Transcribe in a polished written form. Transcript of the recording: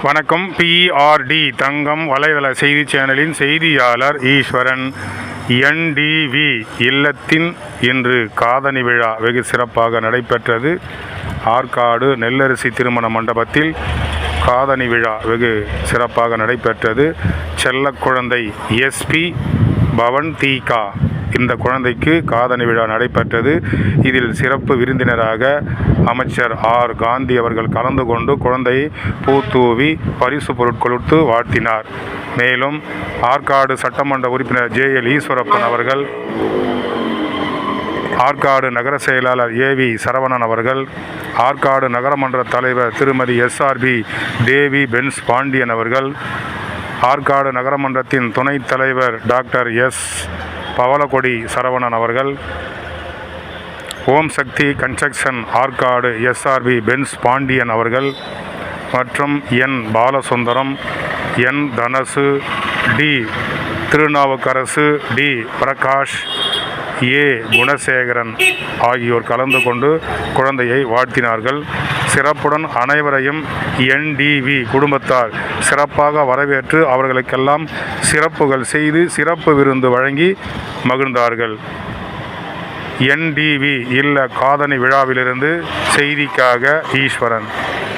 வணக்கம். PRD தங்கம் வலைதள செய்தி சேனலின் செய்தியாளர் ஈஸ்வரன். NDV இல்லத்தின் இன்று காதணி விழா வெகு சிறப்பாக நடைபெற்றது. ஆற்காடு நெல்லரசி திருமண மண்டபத்தில் காதணி விழா வெகு சிறப்பாக நடைபெற்றது. செல்ல குழந்தை SP பவன்தீகா இந்த குழந்தைக்கு காதணி விழா நடைபெற்றது. இதில் சிறப்பு விருந்தினராக அமைச்சர் காந்தி அவர்கள் கலந்து கொண்டு குழந்தையை பூத்தூவி பரிசு பொருட்கொடுத்து வாழ்த்தினார். மேலும் ஆற்காடு சட்டமன்ற உறுப்பினர் JL ஈஸ்வரப்பன் அவர்கள், ஆற்காடு நகர செயலாளர் AV சரவணன் அவர்கள், ஆற்காடு நகரமன்ற தலைவர் திருமதி SRB தேவி பென்ஸ் பாண்டியன் அவர்கள், ஆற்காடு நகரமன்றத்தின் துணைத் தலைவர் டாக்டர் S பவளக்கொடி சரவணன் அவர்கள், Om Sakthi construction Arcot SRB Benz Pandian அவர்கள் மற்றும் N Balasundaram, N Dhanasu, D Thirunavukkarasu, D Prakash, A Gunasekaran ஆகியோர் கலந்து கொண்டு குழந்தையை வாழ்த்தினார்கள். சிறப்புடன் அனைவரையும் NDV குடும்பத்தார் சிறப்பாக வரவேற்று அவர்களுக்கெல்லாம் சிறப்புகள் செய்து சிறப்பு விருந்து வழங்கி மகிழ்ந்தார்கள். NDV இல்ல காதணி விழாவிலிருந்து செய்திக்காக ஈஸ்வரன்.